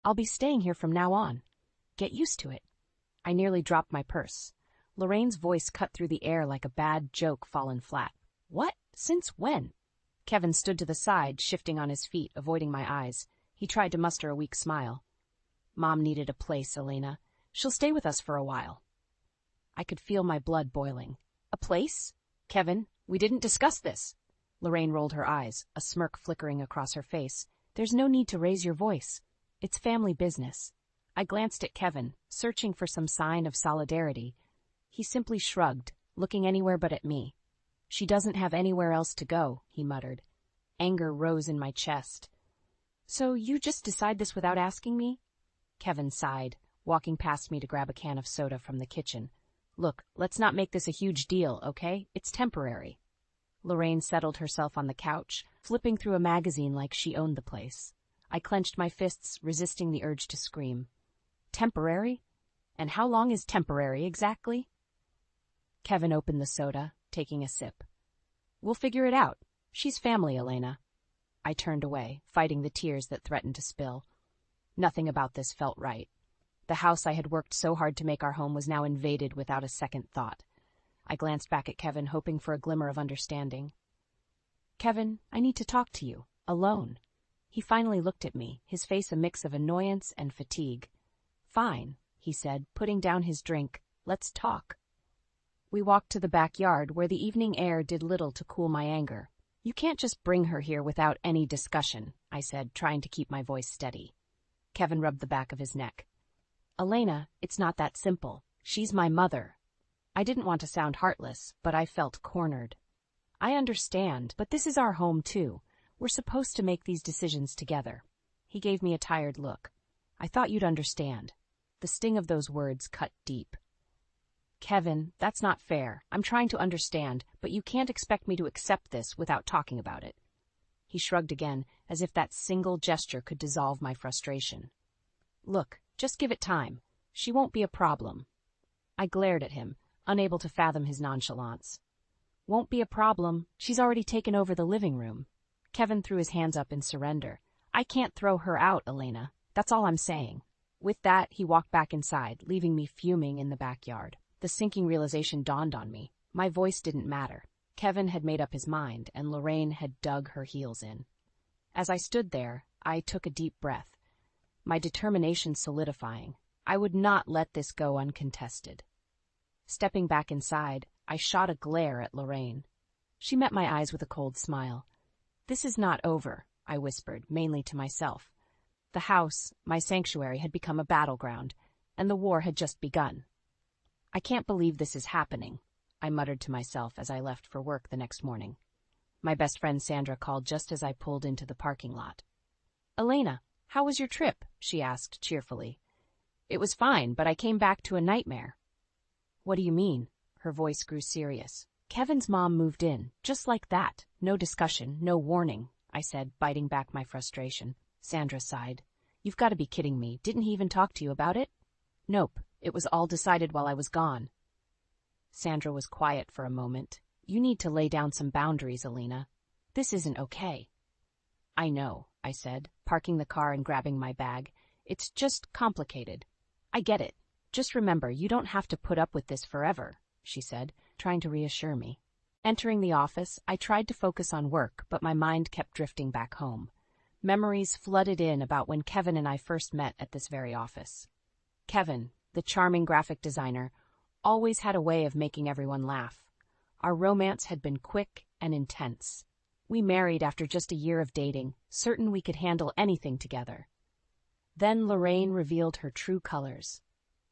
I'll be staying here from now on. Get used to it." I nearly dropped my purse. Lorraine's voice cut through the air like a bad joke fallen flat. "What? Since when?" Kevin stood to the side, shifting on his feet, avoiding my eyes. He tried to muster a weak smile. "Mom needed a place, Elena. She'll stay with us for a while." I could feel my blood boiling. "A place? Kevin, we didn't discuss this." Lorraine rolled her eyes, a smirk flickering across her face. "There's no need to raise your voice. It's family business." I glanced at Kevin, searching for some sign of solidarity. He simply shrugged, looking anywhere but at me. "She doesn't have anywhere else to go," he muttered. Anger rose in my chest. "So you just decide this without asking me?" Kevin sighed, walking past me to grab a can of soda from the kitchen. "Look, let's not make this a huge deal, okay? It's temporary." Lorraine settled herself on the couch, flipping through a magazine like she owned the place. I clenched my fists, resisting the urge to scream. "Temporary? And how long is temporary exactly?" Kevin opened the soda, taking a sip. "We'll figure it out. She's family, Elena." I turned away, fighting the tears that threatened to spill. Nothing about this felt right. The house I had worked so hard to make our home was now invaded without a second thought. I glanced back at Kevin, hoping for a glimmer of understanding. "Kevin, I need to talk to you, alone." He finally looked at me, his face a mix of annoyance and fatigue. "Fine," he said, putting down his drink. "Let's talk." We walked to the backyard, where the evening air did little to cool my anger. "You can't just bring her here without any discussion," I said, trying to keep my voice steady. Kevin rubbed the back of his neck. "Elena, it's not that simple. She's my mother." I didn't want to sound heartless, but I felt cornered. "I understand, but this is our home too. We're supposed to make these decisions together." He gave me a tired look. "I thought you'd understand." The sting of those words cut deep. "Kevin, that's not fair. I'm trying to understand, but you can't expect me to accept this without talking about it." He shrugged again, as if that single gesture could dissolve my frustration. "Look, just give it time. She won't be a problem." I glared at him, unable to fathom his nonchalance. "Won't be a problem. She's already taken over the living room." Kevin threw his hands up in surrender. "I can't throw her out, Elena. That's all I'm saying." With that, he walked back inside, leaving me fuming in the backyard. The sinking realization dawned on me. My voice didn't matter. Kevin had made up his mind, and Lorraine had dug her heels in. As I stood there, I took a deep breath, my determination solidifying. I would not let this go uncontested. Stepping back inside, I shot a glare at Lorraine. She met my eyes with a cold smile. "This is not over," I whispered, mainly to myself. The house, my sanctuary, had become a battleground, and the war had just begun. "I can't believe this is happening," I muttered to myself as I left for work the next morning. My best friend Sandra called just as I pulled into the parking lot. "Elena, how was your trip?" she asked cheerfully. "It was fine, but I came back to a nightmare." "What do you mean?" Her voice grew serious. "Kevin's mom moved in, just like that. No discussion, no warning," I said, biting back my frustration. Sandra sighed. "You've got to be kidding me. Didn't he even talk to you about it?" "Nope. It was all decided while I was gone." Sandra was quiet for a moment. "You need to lay down some boundaries, Elena. This isn't okay." "I know," I said, parking the car and grabbing my bag. "It's just complicated." "I get it. Just remember, you don't have to put up with this forever," she said, trying to reassure me. Entering the office, I tried to focus on work, but my mind kept drifting back home. Memories flooded in about when Kevin and I first met at this very office. Kevin, the charming graphic designer, always had a way of making everyone laugh. Our romance had been quick and intense. We married after just a year of dating, certain we could handle anything together. Then Lorraine revealed her true colors.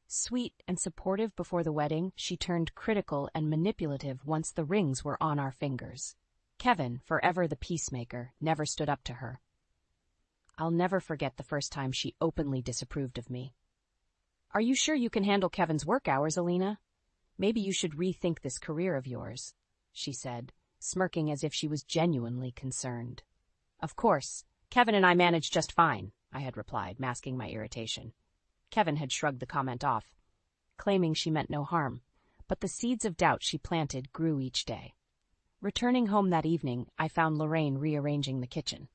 Sweet and supportive before the wedding, she turned critical and manipulative once the rings were on our fingers. Kevin, forever the peacemaker, never stood up to her. I'll never forget the first time she openly disapproved of me. "Are you sure you can handle Kevin's work hours, Elena? Maybe you should rethink this career of yours," she said, smirking as if she was genuinely concerned. "Of course, Kevin and I manage just fine," I had replied, masking my irritation. Kevin had shrugged the comment off, claiming she meant no harm, but the seeds of doubt she planted grew each day. Returning home that evening, I found Lorraine rearranging the kitchen.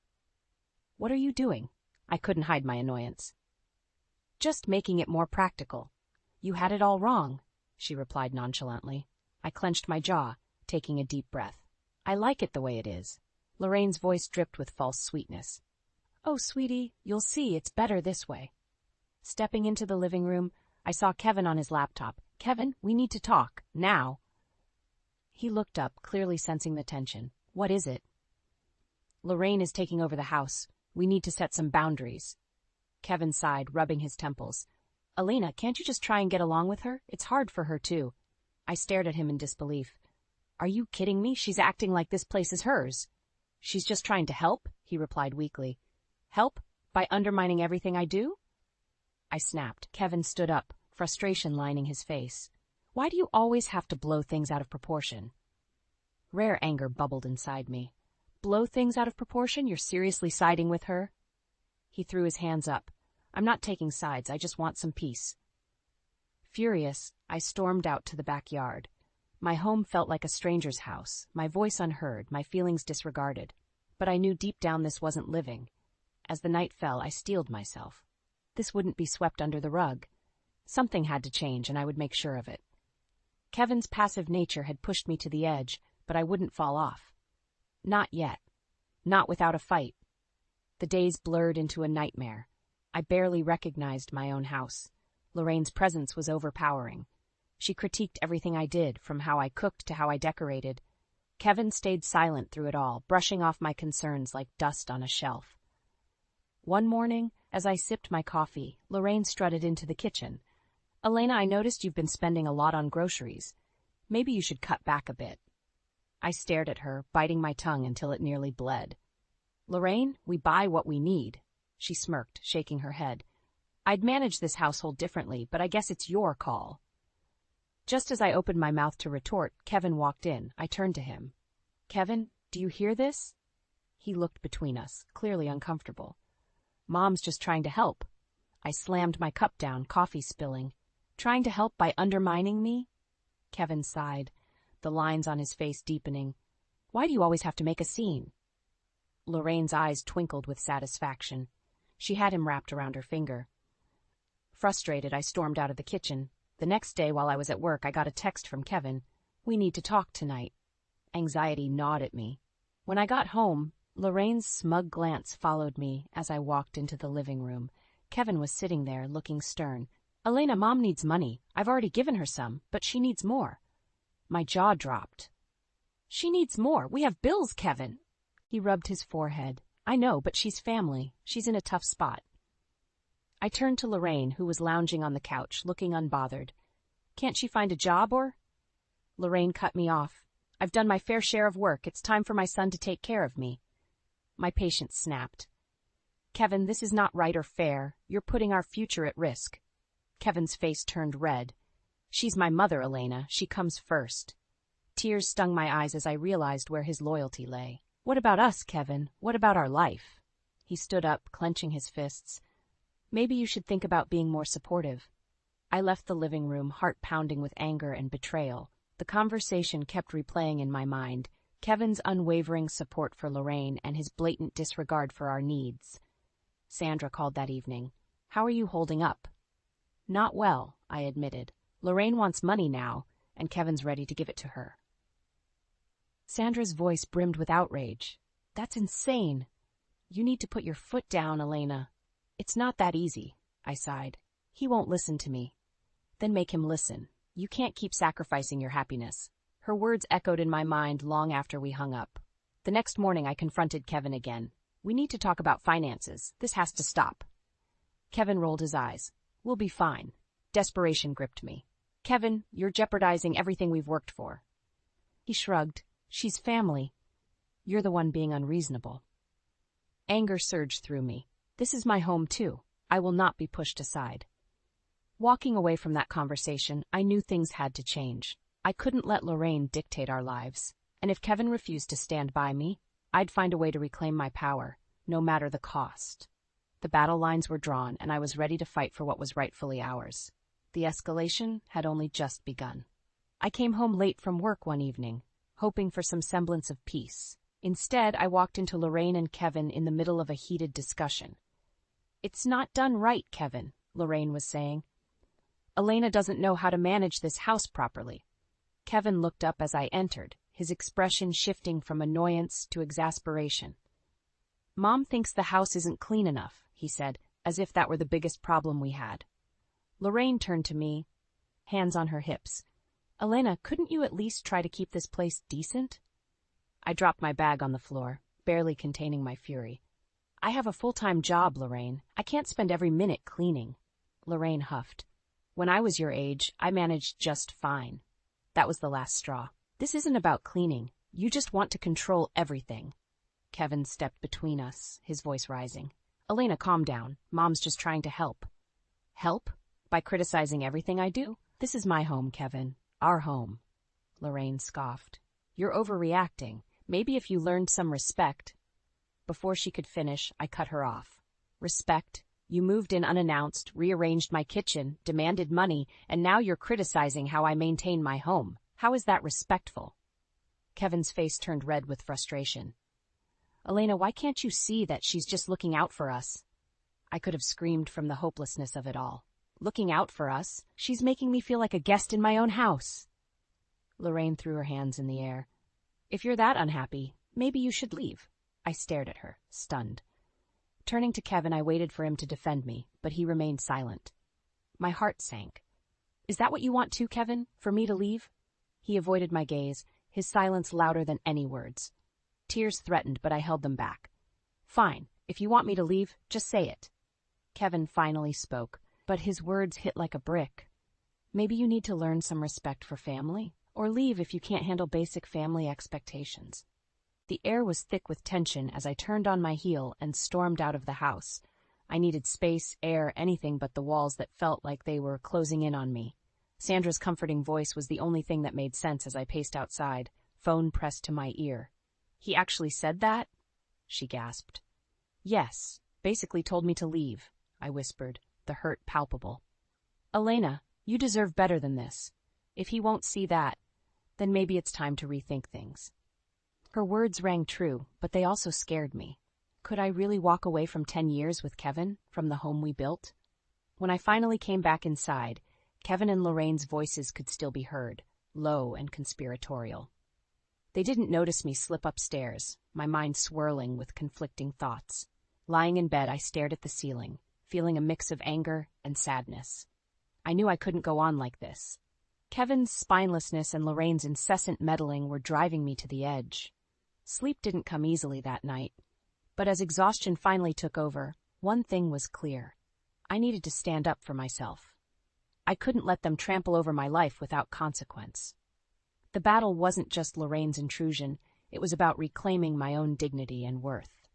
"What are you doing?" I couldn't hide my annoyance. Just making it more practical. You had it all wrong, she replied nonchalantly. I clenched my jaw, taking a deep breath. I like it the way it is. Lorraine's voice dripped with false sweetness. Oh, sweetie, you'll see it's better this way. Stepping into the living room, I saw Kevin on his laptop. Kevin, we need to talk, now. He looked up, clearly sensing the tension. What is it? Lorraine is taking over the house. We need to set some boundaries. Kevin sighed, rubbing his temples. Elena, can't you just try and get along with her? It's hard for her, too. I stared at him in disbelief. Are you kidding me? She's acting like this place is hers. She's just trying to help, he replied weakly. Help? By undermining everything I do? I snapped. Kevin stood up, frustration lining his face. Why do you always have to blow things out of proportion? Rare anger bubbled inside me. Blow things out of proportion? You're seriously siding with her? He threw his hands up. I'm not taking sides, I just want some peace. Furious, I stormed out to the backyard. My home felt like a stranger's house, my voice unheard, my feelings disregarded. But I knew deep down this wasn't living. As the night fell, I steeled myself. This wouldn't be swept under the rug. Something had to change, and I would make sure of it. Kevin's passive nature had pushed me to the edge, but I wouldn't fall off. Not yet. Not without a fight. The days blurred into a nightmare. I barely recognized my own house. Lorraine's presence was overpowering. She critiqued everything I did, from how I cooked to how I decorated. Kevin stayed silent through it all, brushing off my concerns like dust on a shelf. One morning, as I sipped my coffee, Lorraine strutted into the kitchen. Elena, I noticed you've been spending a lot on groceries. Maybe you should cut back a bit. I stared at her, biting my tongue until it nearly bled. Lorraine, we buy what we need. She smirked, shaking her head. I'd manage this household differently, but I guess it's your call. Just as I opened my mouth to retort, Kevin walked in. I turned to him. Kevin, do you hear this? He looked between us, clearly uncomfortable. Mom's just trying to help. I slammed my cup down, coffee spilling. Trying to help by undermining me? Kevin sighed, the lines on his face deepening. Why do you always have to make a scene? Lorraine's eyes twinkled with satisfaction. She had him wrapped around her finger. Frustrated, I stormed out of the kitchen. The next day, while I was at work, I got a text from Kevin. We need to talk tonight. Anxiety gnawed at me. When I got home, Lorraine's smug glance followed me as I walked into the living room. Kevin was sitting there, looking stern. Elena, Mom needs money. I've already given her some, but she needs more. My jaw dropped. She needs more. We have bills, Kevin. He rubbed his forehead. I know, but she's family. She's in a tough spot. I turned to Lorraine, who was lounging on the couch, looking unbothered. Can't she find a job or? Lorraine cut me off. I've done my fair share of work. It's time for my son to take care of me. My patience snapped. Kevin, this is not right or fair. You're putting our future at risk. Kevin's face turned red. She's my mother, Elena. She comes first. Tears stung my eyes as I realized where his loyalty lay. What about us, Kevin? What about our life? He stood up, clenching his fists. Maybe you should think about being more supportive. I left the living room, heart pounding with anger and betrayal. The conversation kept replaying in my mind. Kevin's unwavering support for Lorraine and his blatant disregard for our needs. Sandra called that evening. How are you holding up? Not well, I admitted. Lorraine wants money now, and Kevin's ready to give it to her. Sandra's voice brimmed with outrage. That's insane. You need to put your foot down, Elena. It's not that easy, I sighed. He won't listen to me. Then make him listen. You can't keep sacrificing your happiness. Her words echoed in my mind long after we hung up. The next morning I confronted Kevin again. We need to talk about finances. This has to stop. Kevin rolled his eyes. We'll be fine. Desperation gripped me. Kevin, you're jeopardizing everything we've worked for. He shrugged. She's family. You're the one being unreasonable. Anger surged through me. This is my home too. I will not be pushed aside. Walking away from that conversation, I knew things had to change. I couldn't let Lorraine dictate our lives. And if Kevin refused to stand by me, I'd find a way to reclaim my power, no matter the cost. The battle lines were drawn, and I was ready to fight for what was rightfully ours. The escalation had only just begun. I came home late from work one evening, hoping for some semblance of peace. Instead, I walked into Lorraine and Kevin in the middle of a heated discussion. It's not done right, Kevin. Lorraine was saying. Elena doesn't know how to manage this house properly. Kevin looked up as I entered, his expression shifting from annoyance to exasperation. Mom thinks the house isn't clean enough, he said, as if that were the biggest problem we had. Lorraine turned to me, hands on her hips. Elena, couldn't you at least try to keep this place decent? I dropped my bag on the floor, barely containing my fury. I have a full-time job, Lorraine. I can't spend every minute cleaning. Lorraine huffed. When I was your age, I managed just fine. That was the last straw. This isn't about cleaning. You just want to control everything. Kevin stepped between us, his voice rising. Elena, calm down. Mom's just trying to help. Help? By criticizing everything I do? This is my home, Kevin. Our home. Lorraine scoffed. You're overreacting. Maybe if you learned some respect. Before she could finish, I cut her off. Respect? You moved in unannounced, rearranged my kitchen, demanded money, and now you're criticizing how I maintain my home. How is that respectful? Kevin's face turned red with frustration. Elena, why can't you see that she's just looking out for us? I could have screamed from the hopelessness of it all. Looking out for us? She's making me feel like a guest in my own house. Lorraine threw her hands in the air. If you're that unhappy, maybe you should leave. I stared at her, stunned. Turning to Kevin, I waited for him to defend me, but he remained silent. My heart sank. Is that what you want too, Kevin? For me to leave? He avoided my gaze, his silence louder than any words. Tears threatened, but I held them back. Fine, if you want me to leave, just say it. Kevin finally spoke, but his words hit like a brick. Maybe you need to learn some respect for family, or leave if you can't handle basic family expectations. The air was thick with tension as I turned on my heel and stormed out of the house. I needed space, air, anything but the walls that felt like they were closing in on me. Sandra's comforting voice was the only thing that made sense as I paced outside, phone pressed to my ear. He actually said that? She gasped. Yes, basically told me to leave, I whispered, the hurt palpable. Elena, you deserve better than this. If he won't see that, then maybe it's time to rethink things. Her words rang true, but they also scared me. Could I really walk away from 10 years with Kevin, from the home we built? When I finally came back inside, Kevin and Lorraine's voices could still be heard, low and conspiratorial. They didn't notice me slip upstairs, my mind swirling with conflicting thoughts. Lying in bed, I stared at the ceiling, feeling a mix of anger and sadness. I knew I couldn't go on like this. Kevin's spinelessness and Lorraine's incessant meddling were driving me to the edge. Sleep didn't come easily that night, but as exhaustion finally took over, one thing was clear. I needed to stand up for myself. I couldn't let them trample over my life without consequence. The battle wasn't just Lorraine's intrusion, it was about reclaiming my own dignity and worth.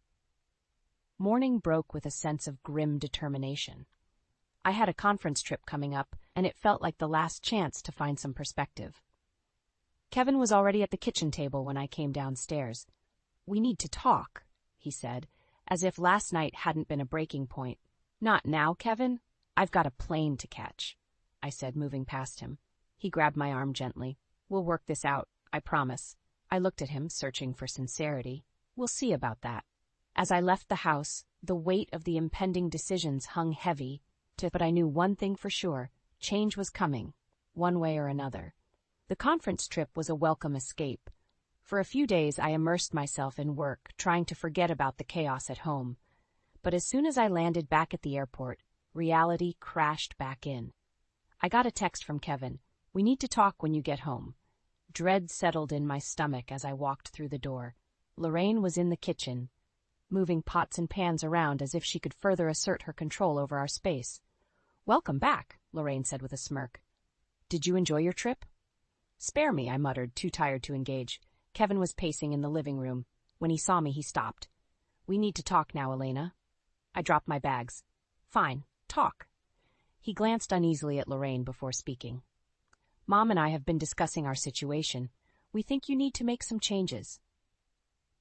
Morning broke with a sense of grim determination. I had a conference trip coming up, and it felt like the last chance to find some perspective. Kevin was already at the kitchen table when I came downstairs. We need to talk, he said, as if last night hadn't been a breaking point. Not now, Kevin. I've got a plane to catch, I said, moving past him. He grabbed my arm gently. We'll work this out, I promise. I looked at him, searching for sincerity. We'll see about that. As I left the house, the weight of the impending decisions hung heavy, but I knew one thing for sure. Change was coming, one way or another. The conference trip was a welcome escape. For a few days I immersed myself in work, trying to forget about the chaos at home. But as soon as I landed back at the airport, reality crashed back in. I got a text from Kevin. We need to talk when you get home. Dread settled in my stomach as I walked through the door. Lorraine was in the kitchen, moving pots and pans around as if she could further assert her control over our space. Welcome back, Lorraine said with a smirk. Did you enjoy your trip? Spare me, I muttered, too tired to engage. Kevin was pacing in the living room. When he saw me, he stopped. We need to talk now, Elena. I dropped my bags. Fine, talk. He glanced uneasily at Lorraine before speaking. Mom and I have been discussing our situation. We think you need to make some changes.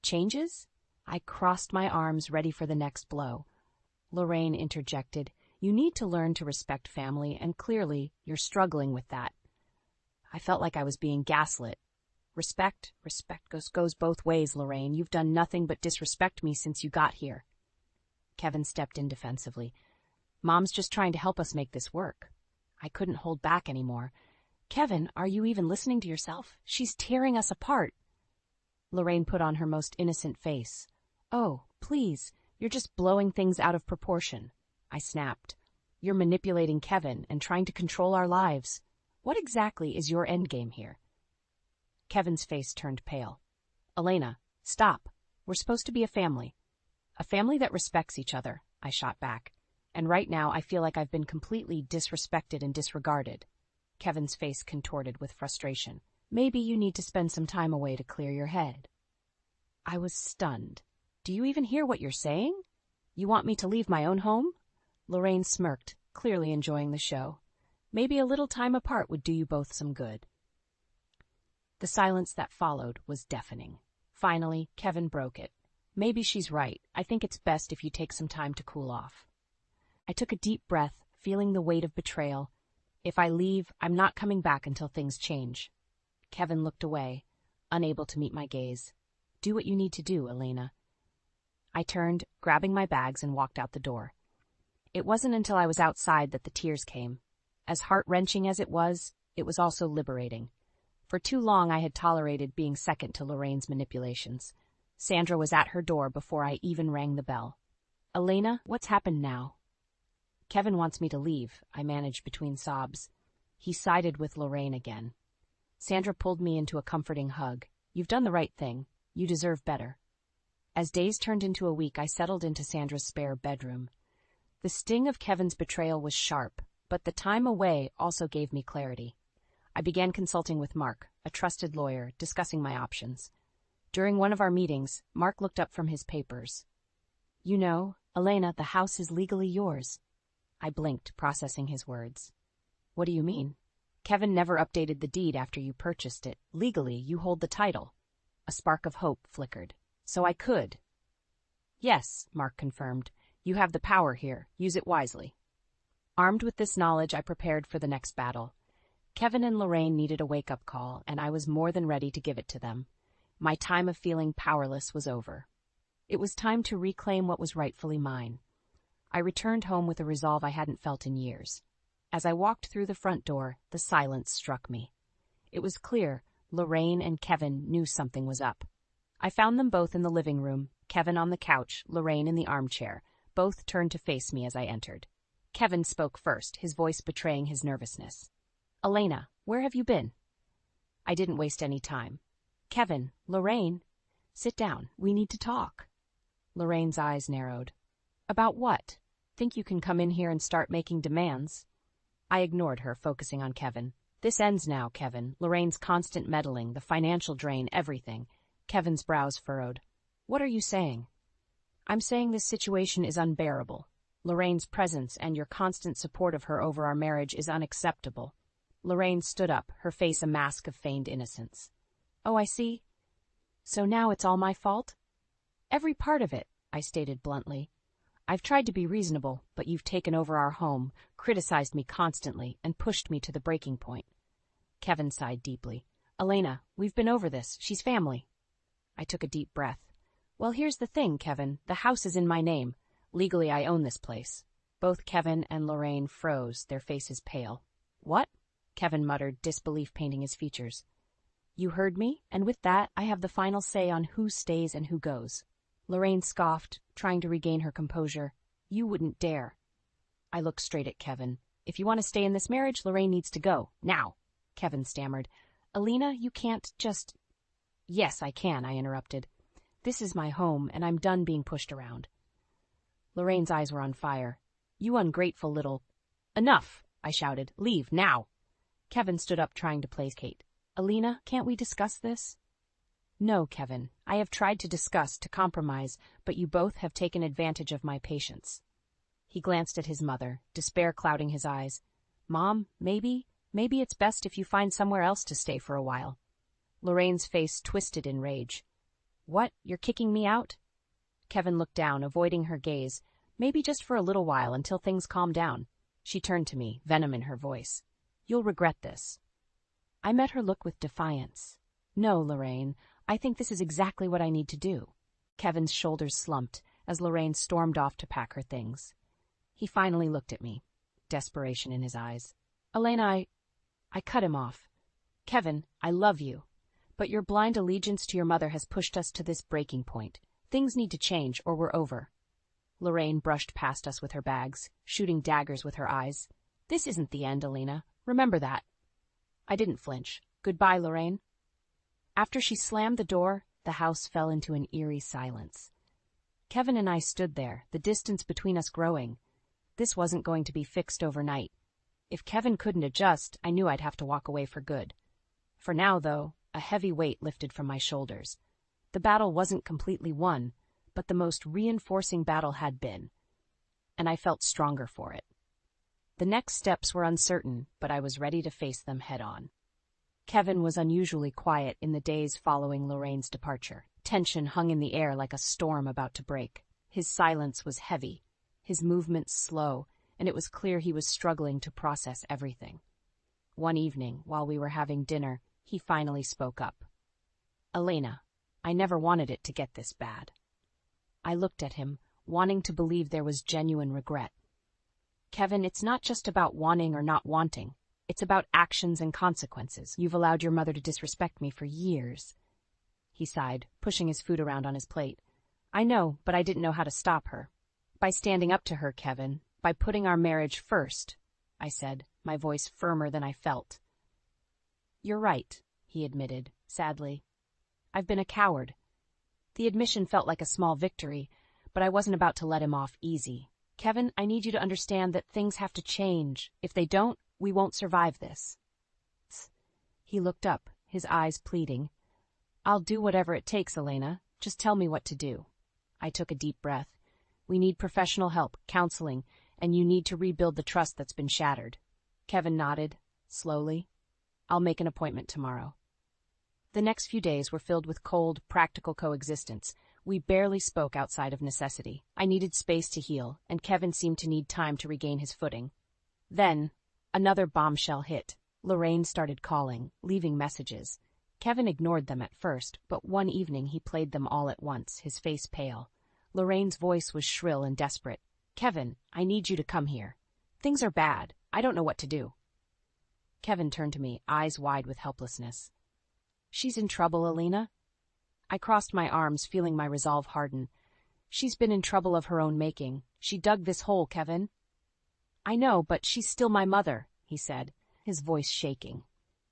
Changes? I crossed my arms, ready for the next blow. Lorraine interjected. You need to learn to respect family, and clearly, you're struggling with that. I felt like I was being gaslit. Respect goes both ways, Lorraine. You've done nothing but disrespect me since you got here. Kevin stepped in defensively. Mom's just trying to help us make this work. I couldn't hold back anymore. Kevin, are you even listening to yourself? She's tearing us apart. Lorraine put on her most innocent face. Oh, please, you're just blowing things out of proportion. I snapped. You're manipulating Kevin and trying to control our lives. What exactly is your endgame here? Kevin's face turned pale. Elena, stop. We're supposed to be a family. A family that respects each other, I shot back. And right now I feel like I've been completely disrespected and disregarded. Kevin's face contorted with frustration. Maybe you need to spend some time away to clear your head. I was stunned. Do you even hear what you're saying? You want me to leave my own home? Lorraine smirked, clearly enjoying the show. Maybe a little time apart would do you both some good. The silence that followed was deafening. Finally, Kevin broke it. Maybe she's right. I think it's best if you take some time to cool off. I took a deep breath, feeling the weight of betrayal. If I leave, I'm not coming back until things change. Kevin looked away, unable to meet my gaze. Do what you need to do, Elena. I turned, grabbing my bags, and walked out the door. It wasn't until I was outside that the tears came. As heart-wrenching as it was also liberating. For too long I had tolerated being second to Lorraine's manipulations. Sandra was at her door before I even rang the bell. Elena, what's happened now? Kevin wants me to leave, I managed between sobs. He sided with Lorraine again. Sandra pulled me into a comforting hug. You've done the right thing. You deserve better. As days turned into a week, I settled into Sandra's spare bedroom. The sting of Kevin's betrayal was sharp, but the time away also gave me clarity. I began consulting with Mark, a trusted lawyer, discussing my options. During one of our meetings, Mark looked up from his papers. You know, Elena, the house is legally yours. I blinked, processing his words. What do you mean? Kevin never updated the deed after you purchased it. Legally, you hold the title. A spark of hope flickered. So I could. Yes, Mark confirmed. You have the power here. Use it wisely. Armed with this knowledge, I prepared for the next battle. Kevin and Lorraine needed a wake-up call, and I was more than ready to give it to them. My time of feeling powerless was over. It was time to reclaim what was rightfully mine. I returned home with a resolve I hadn't felt in years. As I walked through the front door, the silence struck me. It was clear Lorraine and Kevin knew something was up. I found them both in the living room, Kevin on the couch, Lorraine in the armchair. Both turned to face me as I entered. Kevin spoke first, his voice betraying his nervousness. Elena, where have you been? I didn't waste any time. Kevin, Lorraine, sit down. We need to talk. Lorraine's eyes narrowed. About what? Think you can come in here and start making demands? I ignored her, focusing on Kevin. This ends now, Kevin. Lorraine's constant meddling, the financial drain, everything. Kevin's brows furrowed. What are you saying? I'm saying this situation is unbearable. Lorraine's presence and your constant support of her over our marriage is unacceptable. Lorraine stood up, her face a mask of feigned innocence. Oh, I see. So now it's all my fault? Every part of it, I stated bluntly. I've tried to be reasonable, but you've taken over our home, criticized me constantly, and pushed me to the breaking point. Kevin sighed deeply. Elena, we've been over this. She's family. I took a deep breath. Well, here's the thing, Kevin. The house is in my name. Legally, I own this place. Both Kevin and Lorraine froze, their faces pale. What? Kevin muttered, disbelief painting his features. You heard me, and with that, I have the final say on who stays and who goes. Lorraine scoffed, trying to regain her composure. You wouldn't dare. I looked straight at Kevin. If you want to stay in this marriage, Lorraine needs to go. Now. Kevin stammered. Elena, you can't just... Yes, I can, I interrupted. This is my home, and I'm done being pushed around. Lorraine's eyes were on fire. You ungrateful little... Enough, I shouted. Leave, now. Kevin stood up, trying to placate. Elena, can't we discuss this? No, Kevin. I have tried to discuss, to compromise, but you both have taken advantage of my patience. He glanced at his mother, despair clouding his eyes. Mom, maybe it's best if you find somewhere else to stay for a while. Lorraine's face twisted in rage. What? You're kicking me out? Kevin looked down, avoiding her gaze. Maybe just for a little while, until things calm down. She turned to me, venom in her voice. You'll regret this. I met her look with defiance. No, Lorraine, I think this is exactly what I need to do. Kevin's shoulders slumped as Lorraine stormed off to pack her things. He finally looked at me, desperation in his eyes. Elena, I cut him off. Kevin, I love you. But your blind allegiance to your mother has pushed us to this breaking point. Things need to change or we're over. Lorraine brushed past us with her bags, shooting daggers with her eyes. This isn't the end, Elena. Remember that. I didn't flinch. Goodbye, Lorraine. After she slammed the door, the house fell into an eerie silence. Kevin and I stood there, the distance between us growing. This wasn't going to be fixed overnight. If Kevin couldn't adjust, I knew I'd have to walk away for good. For now, though, a heavy weight lifted from my shoulders. The battle wasn't completely won, but the most reinforcing battle had been, and I felt stronger for it. The next steps were uncertain, but I was ready to face them head-on. Kevin was unusually quiet in the days following Lorraine's departure. Tension hung in the air like a storm about to break. His silence was heavy, his movements slow, and it was clear he was struggling to process everything. One evening, while we were having dinner, he finally spoke up. Elena, I never wanted it to get this bad. I looked at him, wanting to believe there was genuine regret. Kevin, it's not just about wanting or not wanting. It's about actions and consequences. You've allowed your mother to disrespect me for years. He sighed, pushing his food around on his plate. I know, but I didn't know how to stop her. By standing up to her, Kevin, by putting our marriage first, I said, my voice firmer than I felt. You're right, he admitted, sadly. I've been a coward. The admission felt like a small victory, but I wasn't about to let him off easy. Kevin, I need you to understand that things have to change. If they don't, we won't survive this. He looked up, his eyes pleading. I'll do whatever it takes, Elena. Just tell me what to do. I took a deep breath. We need professional help, counseling, and you need to rebuild the trust that's been shattered. Kevin nodded, slowly. I'll make an appointment tomorrow. The next few days were filled with cold, practical coexistence. We barely spoke outside of necessity. I needed space to heal, and Kevin seemed to need time to regain his footing. Then, another bombshell hit. Lorraine started calling, leaving messages. Kevin ignored them at first, but one evening he played them all at once, his face pale. Lorraine's voice was shrill and desperate. Kevin, I need you to come here. Things are bad. I don't know what to do. Kevin turned to me, eyes wide with helplessness. She's in trouble, Elena. I crossed my arms, feeling my resolve harden. She's been in trouble of her own making. She dug this hole, Kevin. I know, but she's still my mother, he said, his voice shaking.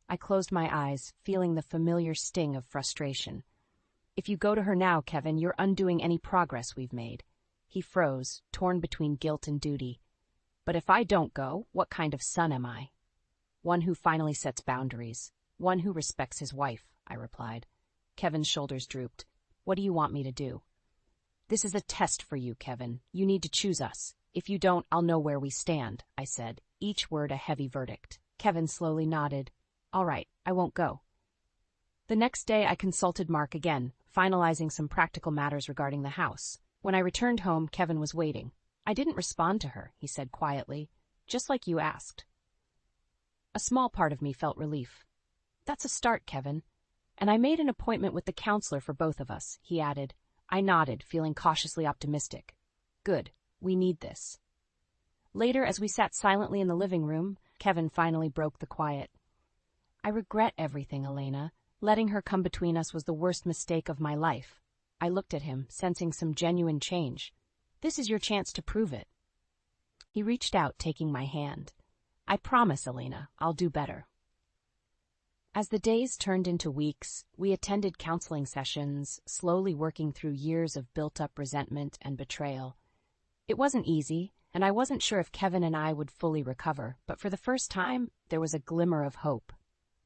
I closed my eyes, feeling the familiar sting of frustration. If you go to her now, Kevin, you're undoing any progress we've made. He froze, torn between guilt and duty. But if I don't go, what kind of son am I? One who finally sets boundaries. One who respects his wife, I replied. Kevin's shoulders drooped. What do you want me to do? This is a test for you, Kevin. You need to choose us. If you don't, I'll know where we stand, I said, each word a heavy verdict. Kevin slowly nodded. All right, I won't go. The next day I consulted Mark again, finalizing some practical matters regarding the house. When I returned home, Kevin was waiting. I didn't respond to her, he said quietly, just like you asked. A small part of me felt relief. That's a start, Kevin. And I made an appointment with the counselor for both of us, he added. I nodded, feeling cautiously optimistic. Good. We need this. Later, as we sat silently in the living room, Kevin finally broke the quiet. I regret everything, Elena. Letting her come between us was the worst mistake of my life. I looked at him, sensing some genuine change. This is your chance to prove it. He reached out, taking my hand. I promise, Elena, I'll do better. As the days turned into weeks, we attended counseling sessions, slowly working through years of built-up resentment and betrayal. It wasn't easy, and I wasn't sure if Kevin and I would fully recover, but for the first time, there was a glimmer of hope.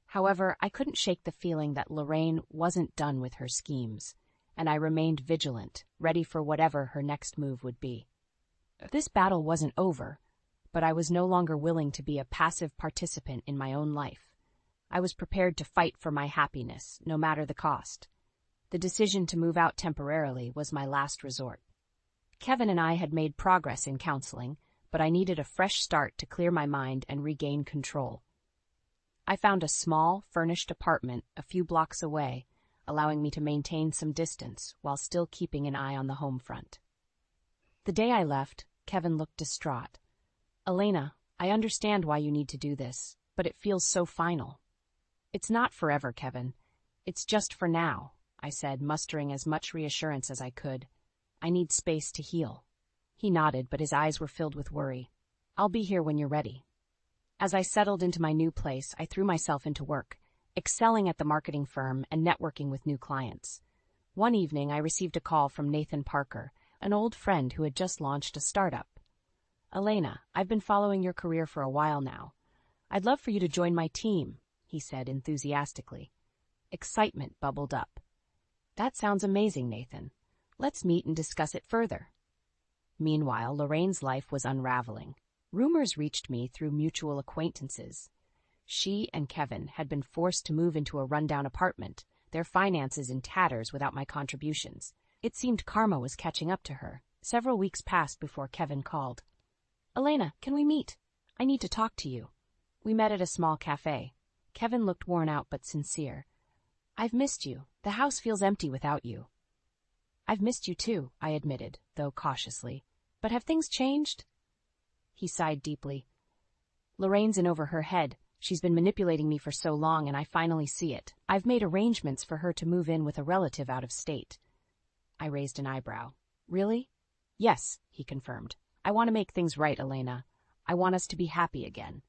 However, I couldn't shake the feeling that Lorraine wasn't done with her schemes, and I remained vigilant, ready for whatever her next move would be. This battle wasn't over, but I was no longer willing to be a passive participant in my own life. I was prepared to fight for my happiness, no matter the cost. The decision to move out temporarily was my last resort. Kevin and I had made progress in counseling, but I needed a fresh start to clear my mind and regain control. I found a small, furnished apartment a few blocks away, allowing me to maintain some distance while still keeping an eye on the home front. The day I left, Kevin looked distraught. Elena, I understand why you need to do this, but it feels so final. It's not forever, Kevin. It's just for now, I said, mustering as much reassurance as I could. I need space to heal. He nodded, but his eyes were filled with worry. I'll be here when you're ready. As I settled into my new place, I threw myself into work, excelling at the marketing firm and networking with new clients. One evening, I received a call from Nathan Parker, an old friend who had just launched a startup. Elena, I've been following your career for a while now. I'd love for you to join my team, he said enthusiastically. Excitement bubbled up. That sounds amazing, Nathan. Let's meet and discuss it further. Meanwhile, Lorraine's life was unraveling. Rumors reached me through mutual acquaintances. She and Kevin had been forced to move into a rundown apartment, their finances in tatters without my contributions. It seemed karma was catching up to her. Several weeks passed before Kevin called. Elena, can we meet? I need to talk to you. We met at a small cafe. Kevin looked worn out but sincere. I've missed you. The house feels empty without you. I've missed you too, I admitted, though cautiously. But have things changed? He sighed deeply. Lorraine's in over her head. She's been manipulating me for so long, and I finally see it. I've made arrangements for her to move in with a relative out of state. I raised an eyebrow. Really? Yes, he confirmed. I want to make things right, Elena. I want us to be happy again.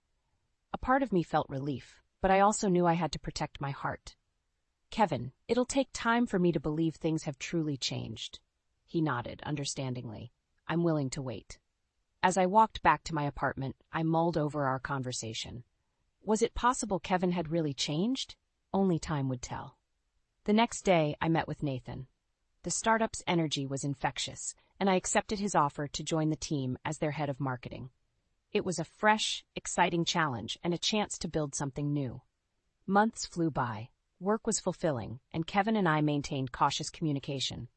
A part of me felt relief, but I also knew I had to protect my heart. Kevin, it'll take time for me to believe things have truly changed. He nodded, understandingly. I'm willing to wait. As I walked back to my apartment, I mulled over our conversation. Was it possible Kevin had really changed? Only time would tell. The next day, I met with Nathan. The startup's energy was infectious, and I accepted his offer to join the team as their head of marketing. It was a fresh, exciting challenge and a chance to build something new. Months flew by. Work was fulfilling, and Kevin and I maintained cautious communication.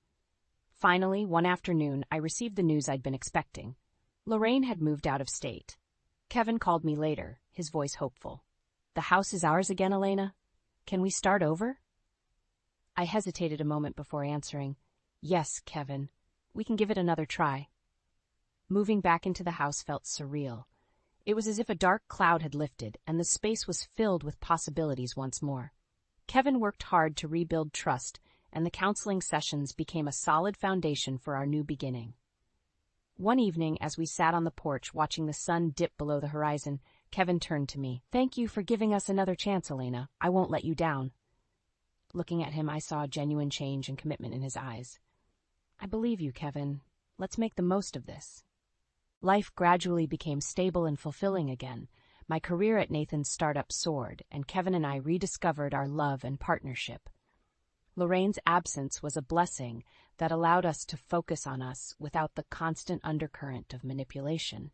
Finally, one afternoon, I received the news I'd been expecting. Lorraine had moved out of state. Kevin called me later, his voice hopeful. The house is ours again, Elena? Can we start over? I hesitated a moment before answering. Yes, Kevin. We can give it another try. Moving back into the house felt surreal. It was as if a dark cloud had lifted, and the space was filled with possibilities once more. Kevin worked hard to rebuild trust, and the counseling sessions became a solid foundation for our new beginning. One evening, as we sat on the porch watching the sun dip below the horizon, Kevin turned to me. Thank you for giving us another chance, Elena. I won't let you down. Looking at him, I saw a genuine change and commitment in his eyes. I believe you, Kevin. Let's make the most of this. Life gradually became stable and fulfilling again. My career at Nathan's startup soared, and Kevin and I rediscovered our love and partnership. Lorraine's absence was a blessing that allowed us to focus on us without the constant undercurrent of manipulation.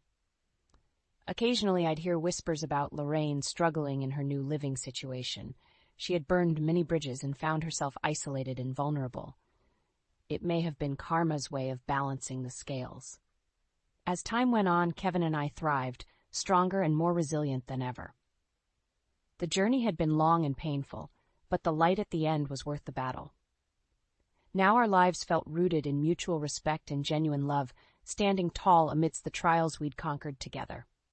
Occasionally, I'd hear whispers about Lorraine struggling in her new living situation. She had burned many bridges and found herself isolated and vulnerable. It may have been karma's way of balancing the scales. As time went on, Kevin and I thrived, stronger and more resilient than ever. The journey had been long and painful, but the light at the end was worth the battle. Now our lives felt rooted in mutual respect and genuine love, standing tall amidst the trials we'd conquered together.